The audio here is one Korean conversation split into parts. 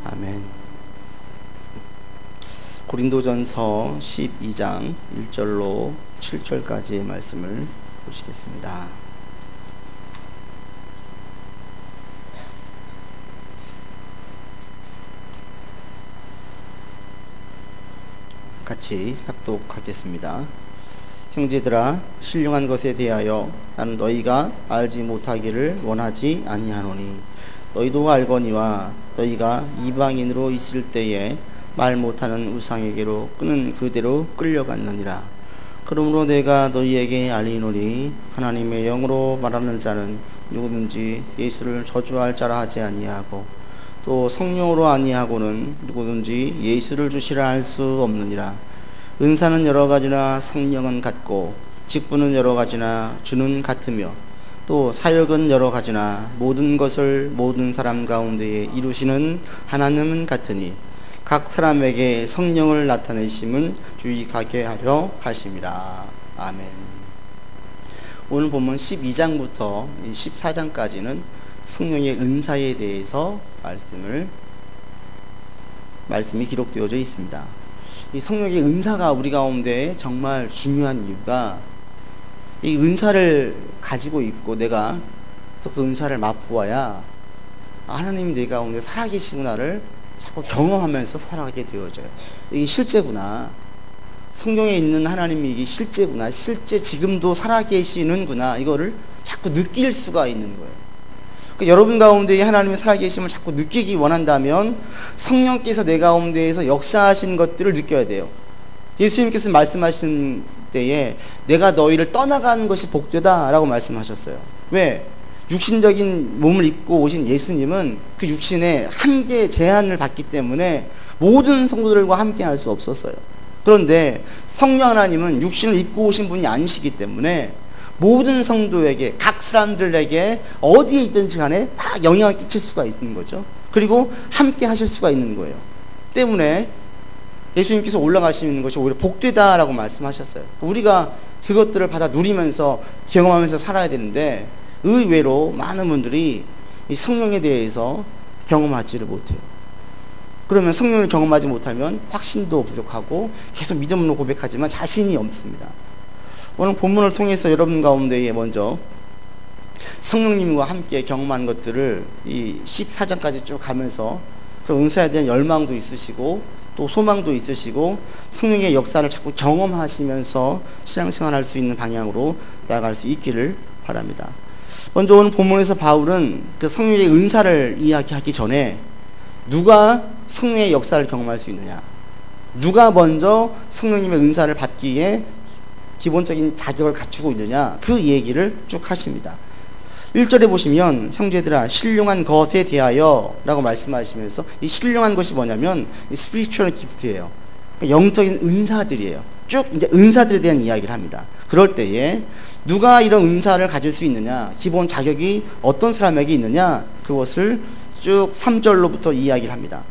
아멘. 고린도전서 12장 1절로 7절까지의 말씀을 보시겠습니다. 같이 합독하겠습니다. 형제들아, 신령한 것에 대하여 나는 너희가 알지 못하기를 원하지 아니하노니 너희도 알거니와 너희가 이방인으로 있을 때에 말 못하는 우상에게로 끄는 그대로 끌려갔느니라. 그러므로 내가 너희에게 알리노니 하나님의 영으로 말하는 자는 누구든지 예수를 저주할 자라 하지 아니하고 또 성령으로 아니하고는 누구든지 예수를 주시라 할 수 없느니라. 은사는 여러 가지나 성령은 같고 직분은 여러 가지나 주는 같으며 또 사역은 여러 가지나 모든 것을 모든 사람 가운데에 이루시는 하나님은 같으니 각 사람에게 성령을 나타내심은 유익하게 하려 하심이라. 아멘. 오늘 본문 12장부터 14장까지는 성령의 은사에 대해서 말씀이 기록되어져 있습니다. 이 성령의 은사가 우리 가운데 정말 중요한 이유가 이 은사를 가지고 있고 내가 또 그 은사를 맛보아야 하나님이 내 가운데 살아계시구나를 자꾸 경험하면서 살아가게 되어져요. 이게 실제구나. 성경에 있는 하나님이 이게 실제구나. 실제 지금도 살아계시는구나. 이거를 자꾸 느낄 수가 있는 거예요. 그러니까 여러분 가운데 하나님의 살아계심을 자꾸 느끼기 원한다면 성령께서 내 가운데에서 역사하신 것들을 느껴야 돼요. 예수님께서 말씀하신 때에 내가 너희를 떠나가는 것이 복되다 라고 말씀하셨어요. 왜? 육신적인 몸을 입고 오신 예수님은 그 육신의 한계 제한을 받기 때문에 모든 성도들과 함께 할 수 없었어요. 그런데 성령 하나님은 육신을 입고 오신 분이 아니시기 때문에 모든 성도에게, 각 사람들에게 어디에 있든지 간에 다 영향을 끼칠 수가 있는 거죠. 그리고 함께 하실 수가 있는 거예요. 때문에 예수님께서 올라가시는 것이 오히려 복되다라고 말씀하셨어요. 우리가 그것들을 받아 누리면서 경험하면서 살아야 되는데 의외로 많은 분들이 이 성령에 대해서 경험하지를 못해요. 그러면 성령을 경험하지 못하면 확신도 부족하고 계속 믿음으로 고백하지만 자신이 없습니다. 오늘 본문을 통해서 여러분 가운데에 먼저 성령님과 함께 경험한 것들을 이 14장까지 쭉 가면서 그 은사에 대한 열망도 있으시고 또 소망도 있으시고 성령의 역사를 자꾸 경험하시면서 신앙생활할 수 있는 방향으로 나아갈 수 있기를 바랍니다. 먼저 오늘 본문에서 바울은 그 성령의 은사를 이야기하기 전에 누가 성령의 역사를 경험할 수 있느냐, 누가 먼저 성령님의 은사를 받기에 기본적인 자격을 갖추고 있느냐, 그 얘기를 쭉 하십니다. 1절에 보시면 형제들아 신령한 것에 대하여 라고 말씀하시면서 이 신령한 것이 뭐냐면 이 spiritual gift예요. 영적인 은사들이에요. 쭉 이제 은사들에 대한 이야기를 합니다. 그럴 때에 누가 이런 은사를 가질 수 있느냐, 기본 자격이 어떤 사람에게 있느냐, 그것을 쭉 3절로부터 이야기를 합니다.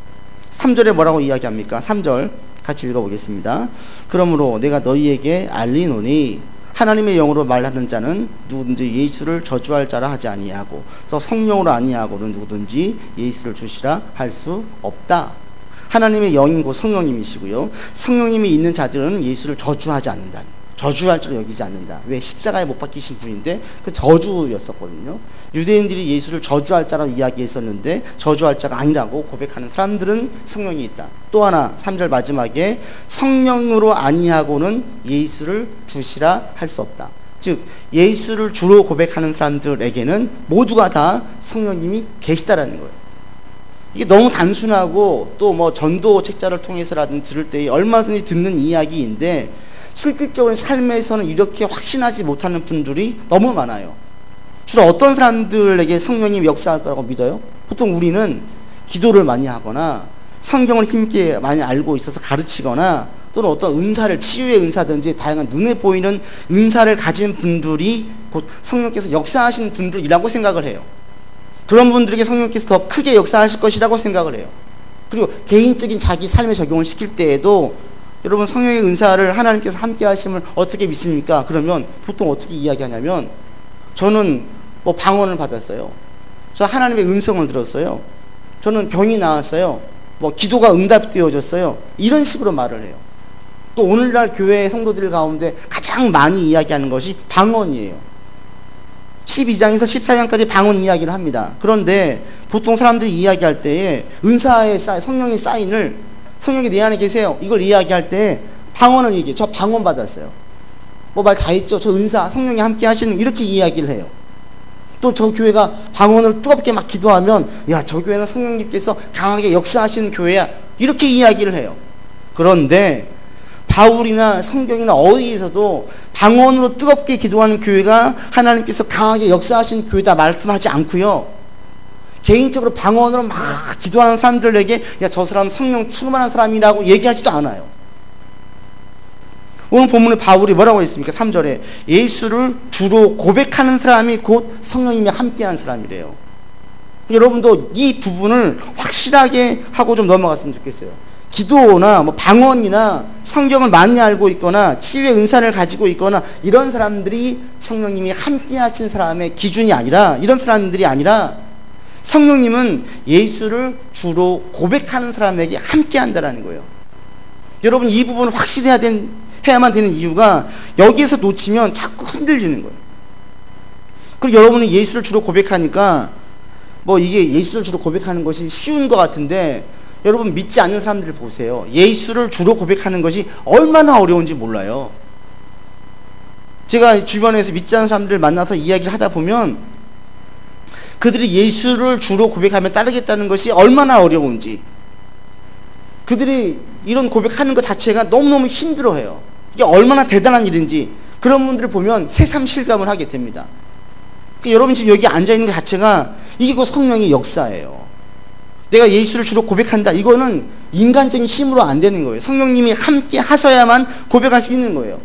3절에 뭐라고 이야기합니까? 3절 같이 읽어보겠습니다. 그러므로 내가 너희에게 알리노니 하나님의 영으로 말하는 자는 누구든지 예수를 저주할 자라 하지 아니하고 또 성령으로 아니하고는 누구든지 예수를 주시라 할 수 없다. 하나님의 영인 곧 성령님이시고요. 성령님이 있는 자들은 예수를 저주하지 않는다. 저주할 자로 여기지 않는다. 왜? 십자가에 못 박히신 분인데 그 저주였었거든요. 유대인들이 예수를 저주할 자로 이야기했었는데 저주할 자가 아니라고 고백하는 사람들은 성령이 있다. 또 하나 3절 마지막에 성령으로 아니하고는 예수를 주시라 할 수 없다. 즉 예수를 주로 고백하는 사람들에게는 모두가 다 성령님이 계시다라는 거예요. 이게 너무 단순하고 또 뭐 전도 책자를 통해서라든지 들을 때 얼마든지 듣는 이야기인데 실질적인 삶에서는 이렇게 확신하지 못하는 분들이 너무 많아요. 주로 어떤 사람들에게 성령님이 역사할 거라고 믿어요? 보통 우리는 기도를 많이 하거나 성경을 힘있게 많이 알고 있어서 가르치거나 또는 어떤 은사를, 치유의 은사든지 다양한 눈에 보이는 은사를 가진 분들이 곧 성령께서 역사하시는 분들이라고 생각을 해요. 그런 분들에게 성령께서 더 크게 역사하실 것이라고 생각을 해요. 그리고 개인적인 자기 삶에 적용을 시킬 때에도 여러분 성령의 은사를 하나님께서 함께 하심을 어떻게 믿습니까? 그러면 보통 어떻게 이야기하냐면 저는 방언을 받았어요. 저 하나님의 음성을 들었어요. 저는 병이 나았어요. 뭐 기도가 응답되어졌어요. 이런 식으로 말을 해요. 또 오늘날 교회 성도들 가운데 가장 많이 이야기하는 것이 방언이에요. 12장에서 14장까지 방언 이야기를 합니다. 그런데 보통 사람들이 이야기할 때에 은사의 성령의 사인을, 성령이 내 안에 계세요, 이걸 이야기할 때 방언은 얘기해요. 저 방언 받았어요. 뭐 말 다 했죠. 저 은사, 성령이 함께 하시는, 이렇게 이야기를 해요. 또 저 교회가 방언을 뜨겁게 막 기도하면, 야, 저 교회는 성령님께서 강하게 역사하시는 교회야, 이렇게 이야기를 해요. 그런데 바울이나 성경이나 어디에서도 방언으로 뜨겁게 기도하는 교회가 하나님께서 강하게 역사하신 교회다 말씀하지 않고요. 개인적으로 방언으로 막 기도하는 사람들에게, 야, 저 사람은 성령 충만한 사람이라고 얘기하지도 않아요. 오늘 본문에 바울이 뭐라고 했습니까? 3절에 예수를 주로 고백하는 사람이 곧 성령님이 함께한 사람이래요. 여러분도 이 부분을 확실하게 하고 좀 넘어갔으면 좋겠어요. 기도나 뭐 방언이나 성경을 많이 알고 있거나 치유의 은사를 가지고 있거나 이런 사람들이 성령님이 함께 하신 사람의 기준이 아니라, 이런 사람들이 아니라, 성령님은 예수를 주로 고백하는 사람에게 함께 한다라는 거예요. 여러분, 이 부분을 확실히 해야만 되는 이유가, 여기에서 놓치면 자꾸 흔들리는 거예요. 그리고 여러분이 예수를 주로 고백하니까 뭐 이게 예수를 주로 고백하는 것이 쉬운 것 같은데, 여러분 믿지 않는 사람들을 보세요. 예수를 주로 고백하는 것이 얼마나 어려운지 몰라요. 제가 주변에서 믿지 않는 사람들을 만나서 이야기를 하다 보면 그들이 예수를 주로 고백하면 따르겠다는 것이 얼마나 어려운지, 그들이 이런 고백하는 것 자체가 너무너무 힘들어해요. 이게 얼마나 대단한 일인지 그런 분들을 보면 새삼 실감을 하게 됩니다. 그러니까 여러분 지금 여기 앉아있는 것 자체가 이게 그 성령의 역사예요. 내가 예수를 주로 고백한다, 이거는 인간적인 힘으로 안 되는 거예요. 성령님이 함께 하셔야만 고백할 수 있는 거예요.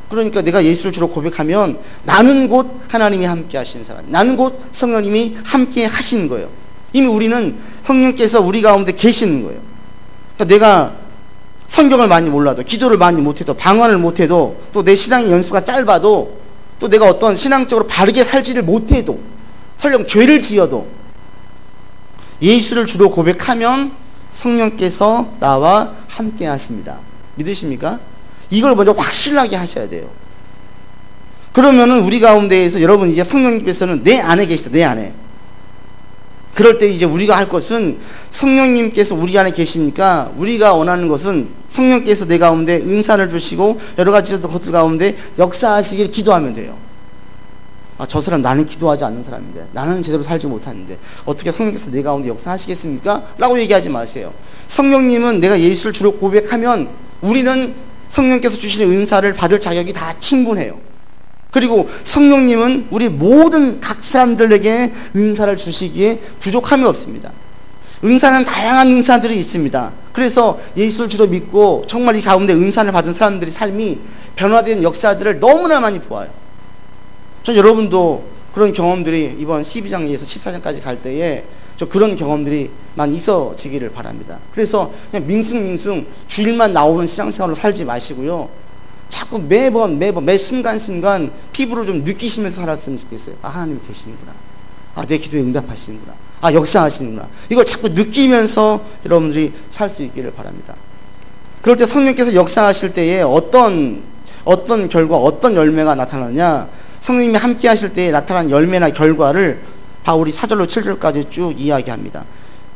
그러니까 내가 예수를 주로 고백하면 나는 곧 하나님이 함께 하시는 사람, 나는 곧 성령님이 함께 하시는 거예요. 이미 우리는 성령께서 우리 가운데 계시는 거예요. 그러니까 내가 성경을 많이 몰라도, 기도를 많이 못해도, 방언을 못해도, 또 내 신앙의 연수가 짧아도, 또 내가 어떤 신앙적으로 바르게 살지를 못해도, 설령 죄를 지어도 예수를 주로 고백하면 성령께서 나와 함께 하십니다. 믿으십니까? 이걸 먼저 확실하게 하셔야 돼요. 그러면은 우리 가운데에서 여러분 이제 성령님께서는 내 안에 계시다, 내 안에. 그럴 때 이제 우리가 할 것은, 성령님께서 우리 안에 계시니까 우리가 원하는 것은 성령께서 내 가운데 은사를 주시고 여러 가지 것들 가운데 역사하시길 기도하면 돼요. 아, 저 사람 나는 기도하지 않는 사람인데, 나는 제대로 살지 못하는데 어떻게 성령께서 내 가운데 역사하시겠습니까? 라고 얘기하지 마세요. 성령님은 내가 예수를 주로 고백하면 우리는 성령께서 주시는 은사를 받을 자격이 다 충분해요. 그리고 성령님은 우리 모든 각 사람들에게 은사를 주시기에 부족함이 없습니다. 은사는 다양한 은사들이 있습니다. 그래서 예수를 주로 믿고 정말 이 가운데 은사를 받은 사람들의 삶이 변화되는 역사들을 너무나 많이 보아요. 저 여러분도 그런 경험들이 이번 12장에서 14장까지 갈 때에 저 그런 경험들이 많이 있어지기를 바랍니다. 그래서 그냥 밍숭밍숭 주일만 나오는 신앙생활로 살지 마시고요. 자꾸 매번 매 순간순간 피부로 좀 느끼시면서 살았으면 좋겠어요. 아, 하나님이 계시는구나. 아, 내 기도에 응답하시는구나. 아, 역사하시는구나. 이걸 자꾸 느끼면서 여러분들이 살 수 있기를 바랍니다. 그럴 때 성령께서 역사하실 때에 어떤 결과, 어떤 열매가 나타나냐, 성령님이 함께 하실 때에 나타난 열매나 결과를 바울이 4절로 7절까지 쭉 이야기합니다.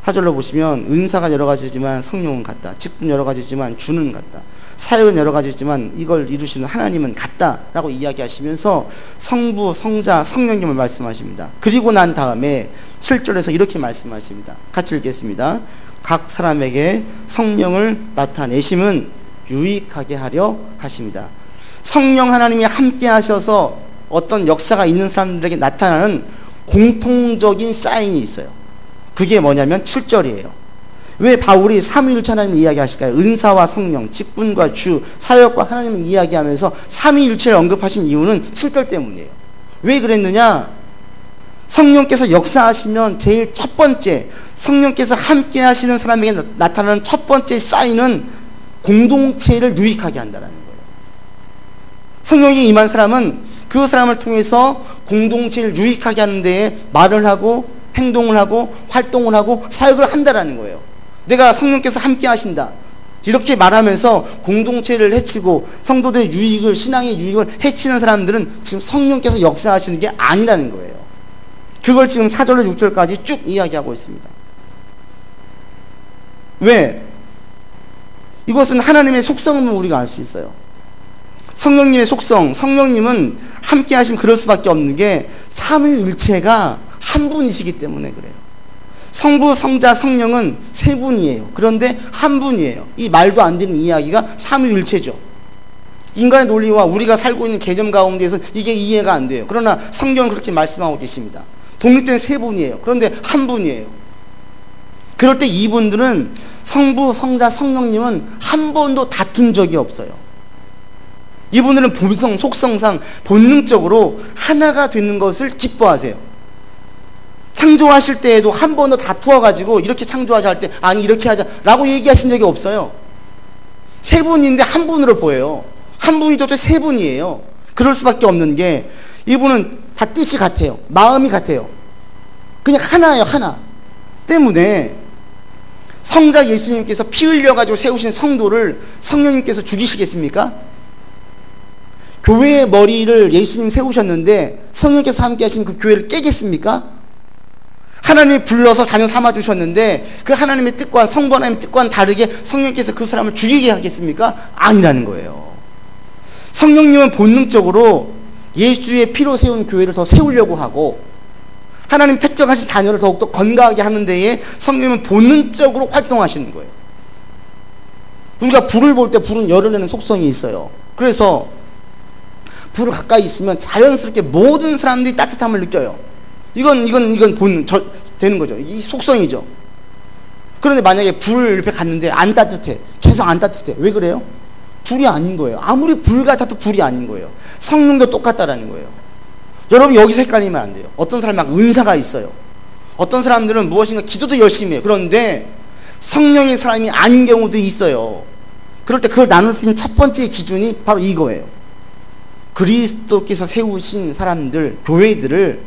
4절로 보시면 은사가 여러 가지지만 성령은 같다. 직분 여러 가지지만 주는 같다. 사역은 여러 가지지만 이걸 이루시는 하나님은 같다라고 이야기하시면서 성부, 성자, 성령님을 말씀하십니다. 그리고 난 다음에 7절에서 이렇게 말씀하십니다. 같이 읽겠습니다. 각 사람에게 성령을 나타내심은 유익하게 하려 하십니다. 성령 하나님이 함께 하셔서 어떤 역사가 있는 사람들에게 나타나는 공통적인 사인이 있어요. 그게 뭐냐면 7절이에요. 왜 바울이 삼위일체 하나님을 이야기하실까요? 은사와 성령, 직분과 주, 사역과 하나님을 이야기하면서 삼위일체를 언급하신 이유는 7절 때문이에요. 왜 그랬느냐? 성령께서 역사하시면 제일 첫 번째, 성령께서 함께 하시는 사람에게 나타나는 첫 번째 사인은 공동체를 유익하게 한다는 거예요. 성령이 임한 사람은 그 사람을 통해서 공동체를 유익하게 하는 데에 말을 하고 행동을 하고 활동을 하고 사역을 한다라는 거예요. 내가 성령께서 함께 하신다. 이렇게 말하면서 공동체를 해치고 성도들의 유익을, 신앙의 유익을 해치는 사람들은 지금 성령께서 역사하시는 게 아니라는 거예요. 그걸 지금 4절로 6절까지 쭉 이야기하고 있습니다. 왜? 이것은 하나님의 속성을 우리가 알 수 있어요. 성령님의 속성, 성령님은 함께 하시면 그럴 수밖에 없는 게 삼위일체가 한 분이시기 때문에 그래요. 성부, 성자, 성령은 세 분이에요. 그런데 한 분이에요. 이 말도 안 되는 이야기가 삼위일체죠. 인간의 논리와 우리가 살고 있는 개념 가운데서 이게 이해가 안 돼요. 그러나 성경은 그렇게 말씀하고 계십니다. 독립된 세 분이에요. 그런데 한 분이에요. 그럴 때 이분들은 성부, 성자, 성령님은 한 번도 다툰 적이 없어요. 이분들은 본성, 속성상 본능적으로 하나가 되는 것을 기뻐하세요. 창조하실 때에도 한 번도 다투어가지고 이렇게 창조하자 할 때 아니 이렇게 하자 라고 얘기하신 적이 없어요. 세 분인데 한 분으로 보여요. 한 분이죠 또 세 분이에요. 그럴 수밖에 없는 게 이분은 다 뜻이 같아요. 마음이 같아요. 그냥 하나예요. 하나 때문에 성자 예수님께서 피 흘려가지고 세우신 성도를 성령님께서 죽이시겠습니까? 교회의 머리를 예수님 세우셨는데 성령께서 함께 하시면 그 교회를 깨겠습니까? 하나님이 불러서 자녀 삼아주셨는데 그 하나님의 뜻과 성부 하나님의 뜻과는 다르게 성령께서 그 사람을 죽이게 하겠습니까? 아니라는 거예요. 성령님은 본능적으로 예수의 피로 세운 교회를 더 세우려고 하고 하나님 택정하신 자녀를 더욱더 건강하게 하는 데에 성령님은 본능적으로 활동하시는 거예요. 우리가 불을 볼 때 불은 열을 내는 속성이 있어요. 그래서 불을 가까이 있으면 자연스럽게 모든 사람들이 따뜻함을 느껴요. 이건 되는 거죠. 이 속성이죠. 그런데 만약에 불 옆에 갔는데 안 따뜻해. 계속 안 따뜻해. 왜 그래요? 불이 아닌 거예요. 아무리 불 같아도 불이 아닌 거예요. 성령도 똑같다라는 거예요. 여러분 여기서 헷갈리면 안 돼요. 어떤 사람이 막 은사가 있어요. 어떤 사람들은 무엇인가 기도도 열심히 해요. 그런데 성령의 사람이 아닌 경우도 있어요. 그럴 때 그걸 나눌 수 있는 첫 번째 기준이 바로 이거예요. 그리스도께서 세우신 사람들, 교회들을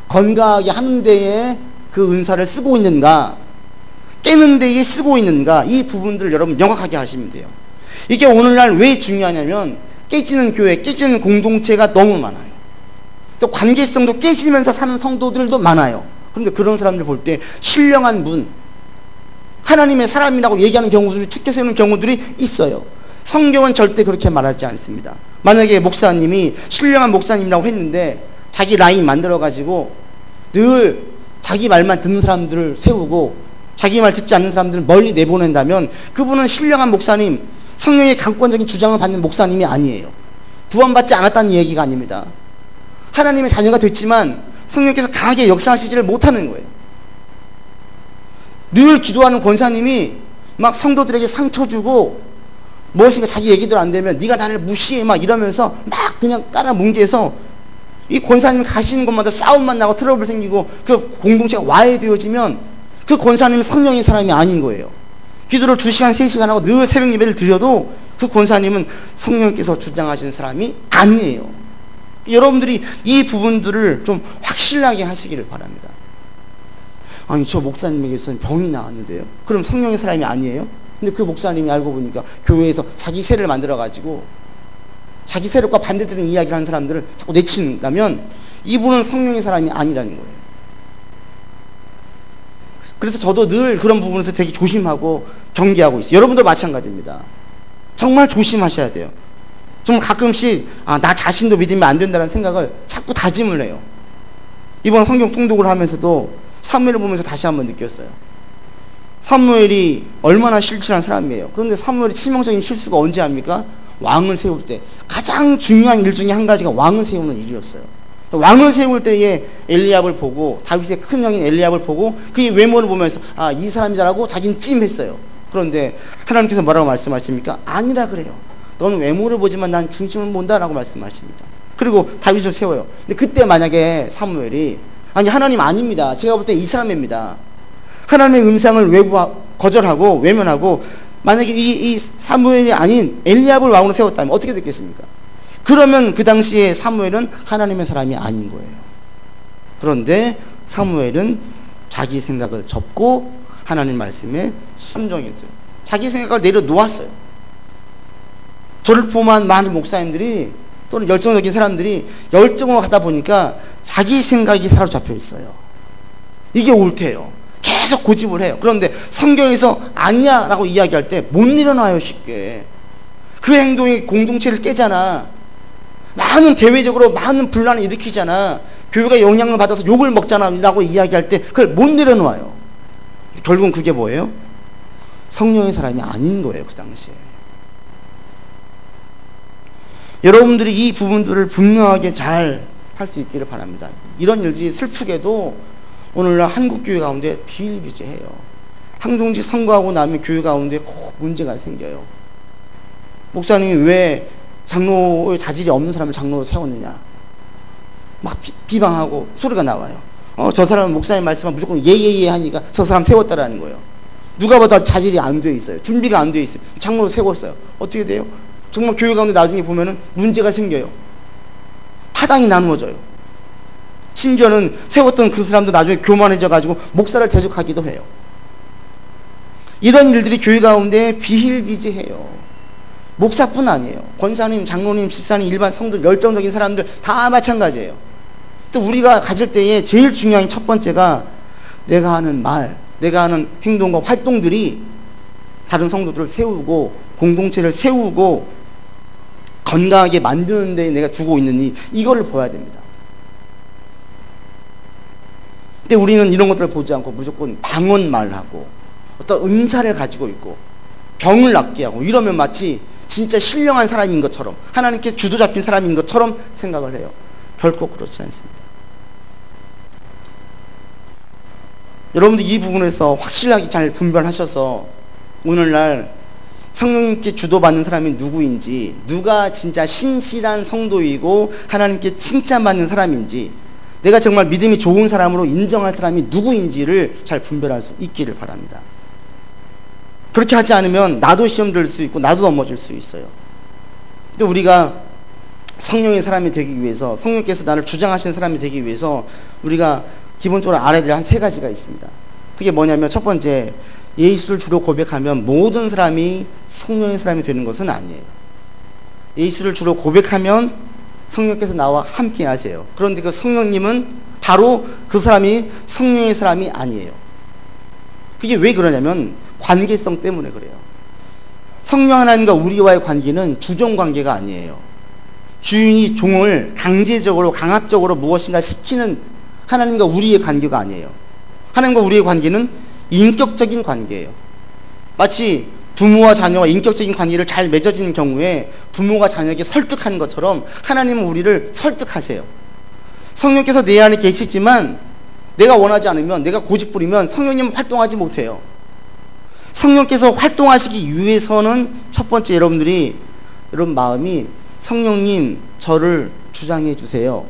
건강하게 하는 데에 그 은사를 쓰고 있는가, 깨는 데에 쓰고 있는가, 이 부분들을 여러분 명확하게 하시면 돼요. 이게 오늘날 왜 중요하냐면 깨지는 교회, 깨지는 공동체가 너무 많아요. 또 관계성도 깨지면서 사는 성도들도 많아요. 그런데 그런 사람들 볼 때 신령한 분, 하나님의 사람이라고 얘기하는 경우들이 축켜 세우는 경우들이 있어요. 성경은 절대 그렇게 말하지 않습니다. 만약에 목사님이 신령한 목사님이라고 했는데 자기 라인 만들어가지고 늘 자기 말만 듣는 사람들을 세우고 자기 말 듣지 않는 사람들을 멀리 내보낸다면 그분은 신령한 목사님, 성령의 강권적인 주장을 받는 목사님이 아니에요. 구원받지 않았다는 얘기가 아닙니다. 하나님의 자녀가 됐지만 성령께서 강하게 역사하시지를 못하는 거예요. 늘 기도하는 권사님이 막 성도들에게 상처 주고 무엇인가 자기 얘기대로 안 되면 네가 나를 무시해 막 이러면서 막 그냥 깔아뭉개서 이 권사님 가시는 곳마다 싸움만 나고 트러블 생기고 그 공동체가 와해되어지면 그 권사님은 성령의 사람이 아닌 거예요. 기도를 2시간 3시간 하고 늘 새벽 예배를 드려도 그 권사님은 성령께서 주장하시는 사람이 아니에요. 여러분들이 이 부분들을 좀 확실하게 하시기를 바랍니다. 아니 저 목사님에게서 병이 나왔는데요. 그럼 성령의 사람이 아니에요? 근데 그 목사님이 알고 보니까 교회에서 자기 세를 만들어가지고 자기 세력과 반대되는 이야기를 하는 사람들을 자꾸 내친다면 이분은 성령의 사람이 아니라는 거예요. 그래서 저도 늘 그런 부분에서 되게 조심하고 경계하고 있어요. 여러분도 마찬가지입니다. 정말 조심하셔야 돼요. 정말 가끔씩 나 자신도 믿으면 안 된다는 생각을 자꾸 다짐을 해요. 이번 성경 통독을 하면서도 사무엘을 보면서 다시 한번 느꼈어요. 사무엘이 얼마나 실실한 사람이에요. 그런데 사무엘이 치명적인 실수가 언제 합니까? 왕을 세울 때. 가장 중요한 일 중에 한 가지가 왕을 세우는 일이었어요. 왕을 세울 때에 엘리압을 보고 다윗의 큰 형인 엘리압을 보고 그의 외모를 보면서 이 사람이다라고 자기는 찜했어요. 그런데 하나님께서 뭐라고 말씀하십니까? 아니라 그래요. 너는 외모를 보지만 난 중심을 본다라고 말씀하십니다. 그리고 다윗을 세워요. 근데 그때 만약에 사무엘이 아니 하나님 아닙니다. 제가 볼 때 이 사람입니다. 하나님의 음성을 거절하고 외면하고 만약에 이 사무엘이 아닌 엘리압을 왕으로 세웠다면 어떻게 됐겠습니까? 그러면 그 당시에 사무엘은 하나님의 사람이 아닌 거예요. 그런데 사무엘은 자기 생각을 접고 하나님 말씀에 순종했어요. 자기 생각을 내려놓았어요. 저를 포함한 많은 목사님들이 또는 열정적인 사람들이 열정으로 하다 보니까 자기 생각이 사로잡혀 있어요. 이게 옳대요. 계속 고집을 해요. 그런데 성경에서 아니야 라고 이야기할 때 못 일어나요, 쉽게. 그 행동이 공동체를 깨잖아. 많은 대외적으로 많은 분란을 일으키잖아. 교회가 영향을 받아서 욕을 먹잖아 라고 이야기할 때 그걸 못 내려놓아요. 결국은 그게 뭐예요? 성령의 사람이 아닌 거예요, 그 당시에. 여러분들이 이 부분들을 분명하게 잘 할 수 있기를 바랍니다. 이런 일들이 슬프게도 오늘날 한국 교회 가운데 비일비재해요. 항동직 선거하고 나면 교회 가운데 꼭 문제가 생겨요. 목사님이 왜 장로의 자질이 없는 사람을 장로로 세웠느냐, 막 비방하고 소리가 나와요. 저 사람은 목사님 말씀은 무조건 예예예 하니까 저 사람 세웠다라는 거예요. 누가 봐도 자질이 안 돼 있어요. 준비가 안 돼 있어요. 장로로 세웠어요. 어떻게 돼요? 정말 교회 가운데 나중에 보면은 문제가 생겨요. 파당이 나누어져요. 심지어는 세웠던 그 사람도 나중에 교만해져 가지고 목사를 대적하기도 해요. 이런 일들이 교회 가운데 비일비재해요. 목사뿐 아니에요. 권사님, 장로님, 집사님, 일반 성도, 열정적인 사람들 다 마찬가지예요. 또 우리가 가질 때에 제일 중요한 첫 번째가 내가 하는 말, 내가 하는 행동과 활동들이 다른 성도들을 세우고 공동체를 세우고 건강하게 만드는 데 내가 두고 있느니 이거를 보아야 됩니다. 근데 우리는 이런 것들을 보지 않고 무조건 방언말하고 어떤 은사를 가지고 있고 병을 낫게 하고 이러면 마치 진짜 신령한 사람인 것처럼 하나님께 주도 잡힌 사람인 것처럼 생각을 해요. 결코 그렇지 않습니다. 여러분들 이 부분에서 확실하게 잘 분별하셔서 오늘날 성령님께 주도받는 사람이 누구인지, 누가 진짜 신실한 성도이고 하나님께 칭찬받는 사람인지, 내가 정말 믿음이 좋은 사람으로 인정할 사람이 누구인지를 잘 분별할 수 있기를 바랍니다. 그렇게 하지 않으면 나도 시험 들 수 있고 나도 넘어질 수 있어요. 근데 우리가 성령의 사람이 되기 위해서, 성령께서 나를 주장하시는 사람이 되기 위해서 우리가 기본적으로 알아야 될 한 세 가지가 있습니다. 그게 뭐냐면 첫 번째, 예수를 주로 고백하면 모든 사람이 성령의 사람이 되는 것은 아니에요. 예수를 주로 고백하면 성령께서 나와 함께 하세요. 그런데 그 성령님은 바로 그 사람이 성령의 사람이 아니에요. 그게 왜 그러냐면 관계성 때문에 그래요. 성령 하나님과 우리와의 관계는 주종 관계가 아니에요. 주인이 종을 강제적으로 강압적으로 무엇인가 시키는 하나님과 우리의 관계가 아니에요. 하나님과 우리의 관계는 인격적인 관계예요. 마치 부모와 자녀가 인격적인 관계를 잘 맺어지는 경우에 부모가 자녀에게 설득하는 것처럼 하나님은 우리를 설득하세요. 성령께서 내 안에 계시지만 내가 원하지 않으면, 내가 고집부리면 성령님은 활동하지 못해요. 성령께서 활동하시기 위해서는 첫 번째 여러분 마음이 성령님 저를 주장해 주세요.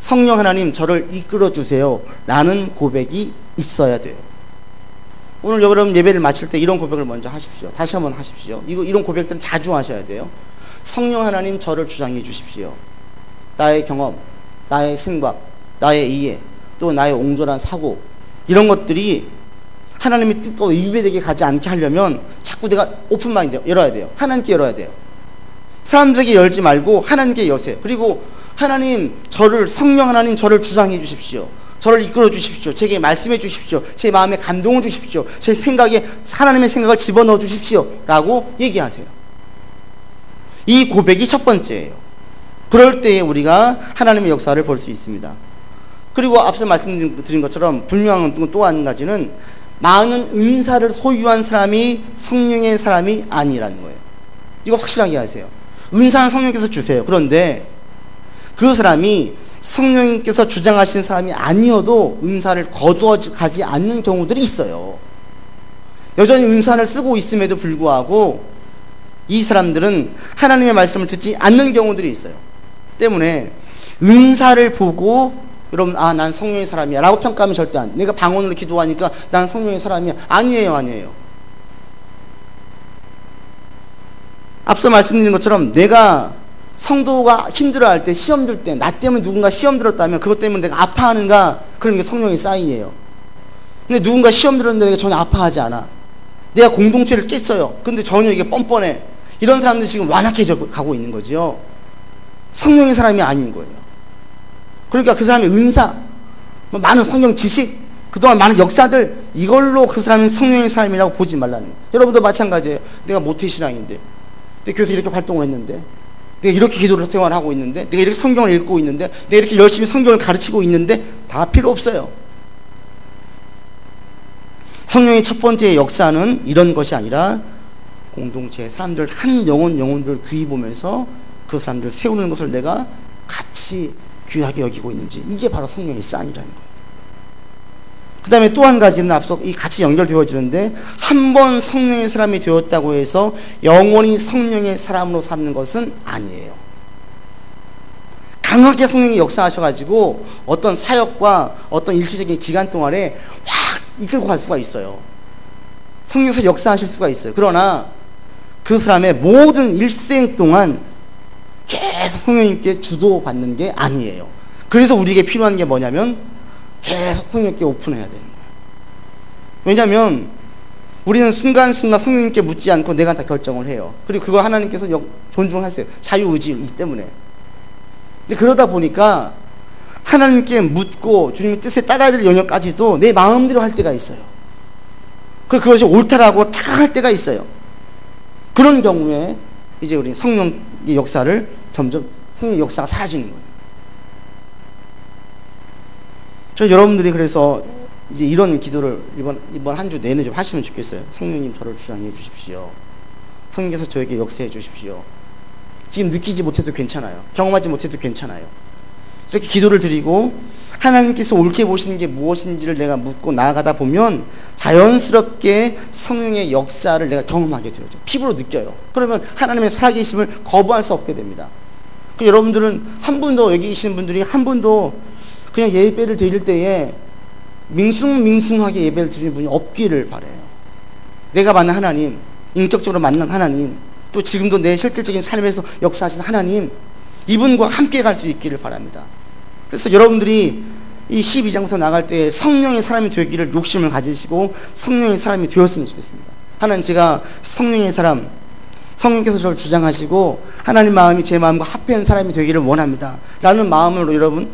성령 하나님 저를 이끌어 주세요. 라는 고백이 있어야 돼요. 오늘 여러분 예배를 마칠 때 이런 고백을 먼저 하십시오. 다시 한번 하십시오. 이런 고백들은 자주 하셔야 돼요. 성령 하나님 저를 주장해 주십시오. 나의 경험, 나의 생각, 나의 이해, 또 나의 옹졸한 사고, 이런 것들이 하나님의 뜻과 위배되게 가지 않게 하려면 자꾸 내가 오픈마인드 열어야 돼요. 하나님께 열어야 돼요. 사람들에게 열지 말고 하나님께 여세요. 그리고 하나님 성령 하나님 저를 주장해 주십시오. 저를 이끌어 주십시오. 제게 말씀해 주십시오. 제 마음에 감동을 주십시오. 제 생각에 하나님의 생각을 집어넣어 주십시오. 라고 얘기하세요. 이 고백이 첫 번째예요. 그럴 때에 우리가 하나님의 역사를 볼 수 있습니다. 그리고 앞서 말씀드린 것처럼 분명한 또 한 가지는 많은 은사를 소유한 사람이 성령의 사람이 아니라는 거예요. 이거 확실하게 하세요. 은사는 성령께서 주세요. 그런데 그 사람이 성령께서 주장하신 사람이 아니어도 은사를 거두어 가지 않는 경우들이 있어요. 여전히 은사를 쓰고 있음에도 불구하고 이 사람들은 하나님의 말씀을 듣지 않는 경우들이 있어요. 때문에 은사를 보고 여러분 난 성령의 사람이야 라고 평가하면 절대 안 돼. 내가 방언으로 기도하니까 난 성령의 사람이야. 아니에요. 앞서 말씀드린 것처럼 내가 성도가 힘들어할 때, 시험 들 때, 나 때문에 누군가 시험 들었다면 그것 때문에 내가 아파하는가? 그런 게 성령의 사인이에요. 근데 누군가 시험 들었는데 내가 전혀 아파하지 않아. 내가 공동체를 깼어요. 근데 전혀 이게 뻔뻔해. 이런 사람들이 지금 완악해져 가고 있는 거지요. 성령의 사람이 아닌 거예요. 그러니까 그 사람의 은사, 많은 성경 지식, 그동안 많은 역사들, 이걸로 그 사람이 성령의 사람이라고 보지 말라는 거예요. 여러분도 마찬가지예요. 내가 모태신앙인데, 그래서 이렇게 활동을 했는데, 내가 이렇게 기도를 생활하고 있는데, 내가 이렇게 성경을 읽고 있는데, 내가 이렇게 열심히 성경을 가르치고 있는데, 다 필요 없어요. 성령의 첫 번째 역사는 이런 것이 아니라 공동체 사람들, 한 영혼들 귀히 보면서 그 사람들 세우는 것을 내가 같이 귀하게 여기고 있는지, 이게 바로 성령의 쌍이라는 거예요. 그 다음에 또 한 가지는 앞서 이 같이 연결되어지는데, 한 번 성령의 사람이 되었다고 해서 영원히 성령의 사람으로 사는 것은 아니에요. 강하게 성령이 역사하셔가지고 어떤 사역과 어떤 일시적인 기간 동안에 확 이끌고 갈 수가 있어요. 성령에서 역사하실 수가 있어요. 그러나 그 사람의 모든 일생 동안 계속 성령님께 주도받는 게 아니에요. 그래서 우리에게 필요한 게 뭐냐면 계속 성령님께 오픈해야 되는 거예요. 왜냐하면 우리는 순간순간 성령님께 묻지 않고 내가 다 결정을 해요. 그리고 그거 하나님께서 존중하세요. 자유의지이기 때문에. 근데 그러다 보니까 하나님께 묻고 주님의 뜻에 따라야 될 영역까지도 내 마음대로 할 때가 있어요. 그리고 그것이 옳다라고 착각할 때가 있어요. 그런 경우에 이제 우리 성령의 역사를 점점 성령의 역사가 사라지는 거예요. 저 여러분들이 그래서 이제 이런 기도를 이번 한 주 내내 좀 하시면 좋겠어요. 성령님 저를 주장해 주십시오. 성령께서 저에게 역사해 주십시오. 지금 느끼지 못해도 괜찮아요. 경험하지 못해도 괜찮아요. 이렇게 기도를 드리고 하나님께서 옳게 보시는 게 무엇인지를 내가 묻고 나아가다 보면 자연스럽게 성령의 역사를 내가 경험하게 되죠. 피부로 느껴요. 그러면 하나님의 살아계심을 거부할 수 없게 됩니다. 여러분들은 한 분도, 여기 계신 분들이 한 분도 그냥 예배를 드릴 때에 밍숭밍숭하게 예배를 드리는 분이 없기를 바라요. 내가 만난 하나님, 인격적으로 만난 하나님, 또 지금도 내 실질적인 삶에서 역사하신 하나님, 이분과 함께 갈 수 있기를 바랍니다. 그래서 여러분들이 이 12장부터 나갈 때 성령의 사람이 되기를 욕심을 가지시고 성령의 사람이 되었으면 좋겠습니다. 하나님, 제가 성령의 사람, 성령께서 저를 주장하시고 하나님 마음이 제 마음과 합한 사람이 되기를 원합니다 라는 마음으로 여러분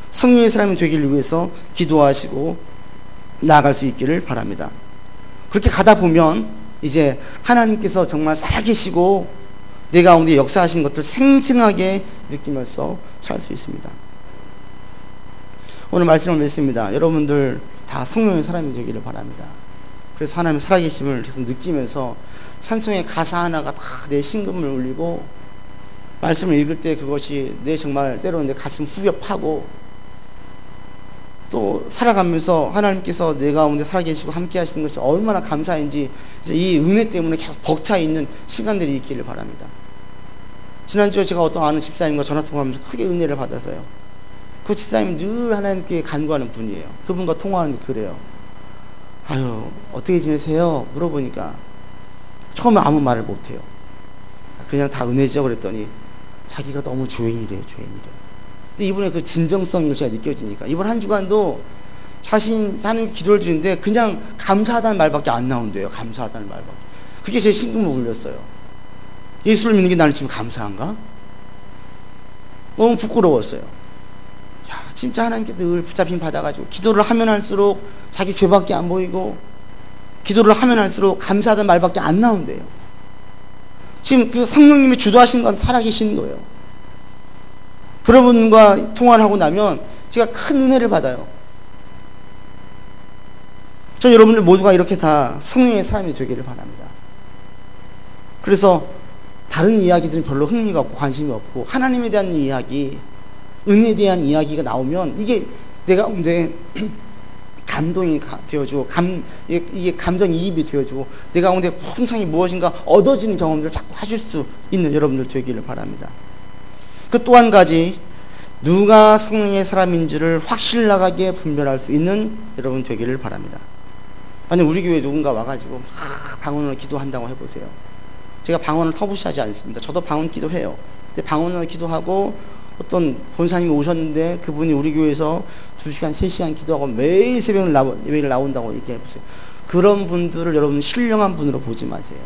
성령의 사람이 되기를 위해서 기도하시고 나아갈 수 있기를 바랍니다. 그렇게 가다 보면 이제 하나님께서 정말 살아계시고 내 가운데 역사하시는 것들을 생생하게 느끼면서 살 수 있습니다. 오늘 말씀을 맺습니다. 여러분들 다 성령의 사람이 되기를 바랍니다. 그래서 하나님의 살아계심을 계속 느끼면서 찬송의 가사 하나가 다 내 심금을 울리고 말씀을 읽을 때 그것이 내 정말 때로는 내 가슴 후벼 파고 또 살아가면서 하나님께서 내 가운데 살아계시고 함께 하시는 것이 얼마나 감사한지 이 은혜 때문에 계속 벅차 있는 시간들이 있기를 바랍니다. 지난주에 제가 어떤 아는 집사님과 전화통화하면서 크게 은혜를 받았어요. 그 집사님은 늘 하나님께 간구하는 분이에요. 그분과 통화하는데 그래요. 아유, 어떻게 지내세요? 물어보니까 처음에 아무 말을 못해요. 그냥 다 은혜죠 그랬더니 자기가 너무 죄인이래요. 근데 이번에 그 진정성이 제가 느껴지니까 이번 한 주간도 자신 하는 기도를 드리는데 그냥 감사하다는 말밖에 안 나온대요. 감사하다는 말밖에. 그게 제 심금을 울렸어요. 예수를 믿는 게 나는 지금 감사한가? 너무 부끄러웠어요. 야, 진짜 하나님께 늘 붙잡힘 받아가지고 기도를 하면 할수록 자기 죄밖에 안 보이고 기도를 하면 할수록 감사하다는 말밖에 안 나온대요. 지금 그 성령님이 주도하신 건 살아계신 거예요. 그런 분과 통화를 하고 나면 제가 큰 은혜를 받아요. 저 여러분들 모두가 이렇게 다 성령의 사람이 되기를 바랍니다. 그래서 다른 이야기들은 별로 흥미가 없고 관심이 없고 하나님에 대한 이야기, 은혜에 대한 이야기가 나오면 이게 내가 가운데 감동이 되어주고 이게 감정이입이 되어주고 내 가운데 풍성이 무엇인가 얻어지는 경험들을 자꾸 하실 수 있는 여러분들 되기를 바랍니다. 그 또 한 가지, 누가 성령의 사람인지를 확실하게 분별할 수 있는 여러분 되기를 바랍니다. 만약 우리 교회에 누군가 와가지고 막 방언을 기도한다고 해보세요. 제가 방언을 터부시하지 않습니다. 저도 방언 기도해요. 근데 방언을 기도하고 어떤 권사님이 오셨는데 그분이 우리 교회에서 2시간, 3시간 기도하고 매일 새벽 예배를 나온다고 얘기해 보세요. 그런 분들을 여러분 신령한 분으로 보지 마세요.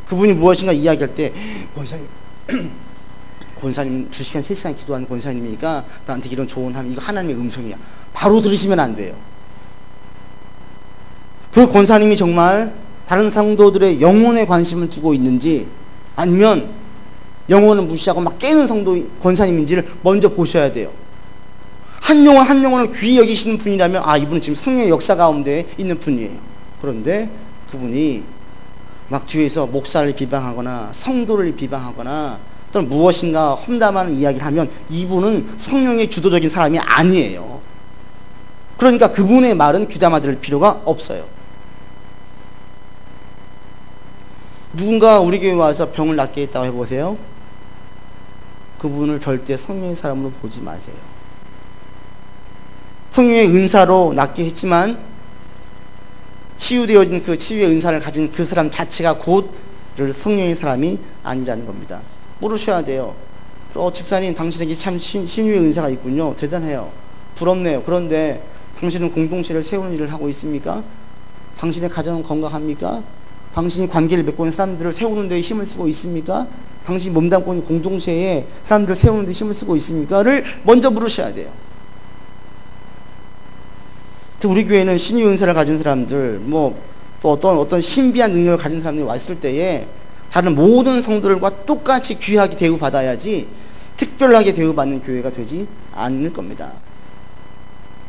그분이 무엇인가 이야기할 때 권사님 권사님 2시간, 3시간 기도하는 권사님이니까 나한테 이런 조언하면 이거 하나님의 음성이야. 바로 들으시면 안 돼요. 그 권사님이 정말 다른 성도들의 영혼에 관심을 두고 있는지 아니면 영혼을 무시하고 막 깨는 성도 권사님인지를 먼저 보셔야 돼요. 한 영혼 한 영혼을 귀히 여기시는 분이라면 아, 이분은 지금 성령의 역사 가운데 있는 분이에요. 그런데 그분이 막 뒤에서 목사를 비방하거나 성도를 비방하거나 또는 무엇인가 험담하는 이야기를 하면 이분은 성령의 주도적인 사람이 아니에요. 그러니까 그분의 말은 귀담아 들을 필요가 없어요. 누군가 우리 교회에 와서 병을 낫게 했다고 해보세요. 그분을 절대 성령의 사람으로 보지 마세요. 성령의 은사로 낫게 했지만 치유되어진 그 치유의 은사를 가진 그 사람 자체가 곧 성령의 사람이 아니라는 겁니다. 모르셔야 돼요. 집사님 당신에게 참 신유의 은사가 있군요. 대단해요. 부럽네요. 그런데 당신은 공동체를 세우는 일을 하고 있습니까? 당신의 가정은 건강합니까? 당신이 관계를 맺고 있는 사람들을 세우는 데 힘을 쓰고 있습니까? 당신이 몸담고 있는 공동체에 사람들을 세우는 데 힘을 쓰고 있습니까?를 먼저 물으셔야 돼요. 우리 교회는 신유 은사를 가진 사람들, 또 어떤 신비한 능력을 가진 사람들이 왔을 때에 다른 모든 성도들과 똑같이 귀하게 대우받아야지 특별하게 대우받는 교회가 되지 않을 겁니다.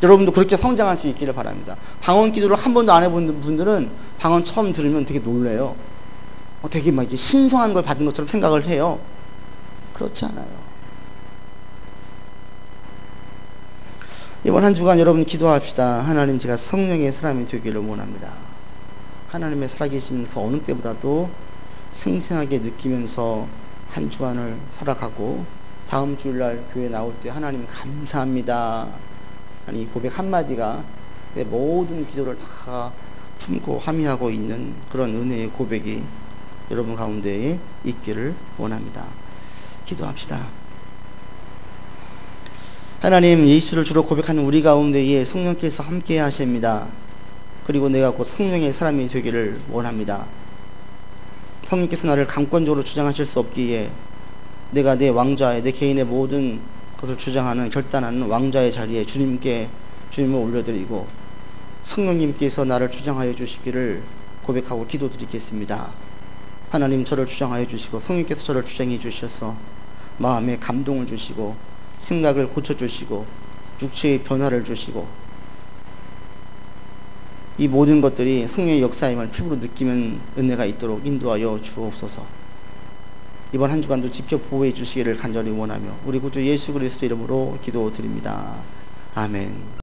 여러분도 그렇게 성장할 수 있기를 바랍니다. 방언 기도를 한 번도 안 해본 분들은 방언 처음 들으면 되게 놀래요. 되게 막 이게 신성한 걸 받은 것처럼 생각을 해요. 그렇지 않아요. 이번 한 주간 여러분 기도합시다. 하나님, 제가 성령의 사람이 되기를 원합니다. 하나님의 살아계신 그 어느 때보다도 생생하게 느끼면서 한 주간을 살아가고 다음 주일날 교회 나올 때 하나님 감사합니다. 아니, 고백 한마디가 내 모든 기도를 다 품고 함의하고 있는 그런 은혜의 고백이 여러분 가운데에 있기를 원합니다. 기도합시다. 하나님, 예수를 주로 고백하는 우리 가운데에 성령께서 함께 하십니다. 그리고 내가 곧 성령의 사람이 되기를 원합니다. 성령께서 나를 강권적으로 주장하실 수 없기에 내가 내 왕좌에, 내 개인의 모든 것을 주장하는, 결단하는 왕좌의 자리에 주님을 올려드리고 성령님께서 나를 주장하여 주시기를 고백하고 기도드리겠습니다. 하나님, 저를 주장하여 주시고 성령께서 저를 주장해 주셔서 마음에 감동을 주시고 생각을 고쳐주시고 육체의 변화를 주시고 이 모든 것들이 성령의 역사임을 피부로 느끼는 은혜가 있도록 인도하여 주옵소서. 이번 한 주간도 지켜 보호해 주시기를 간절히 원하며 우리 구주 예수 그리스도 이름으로 기도드립니다. 아멘.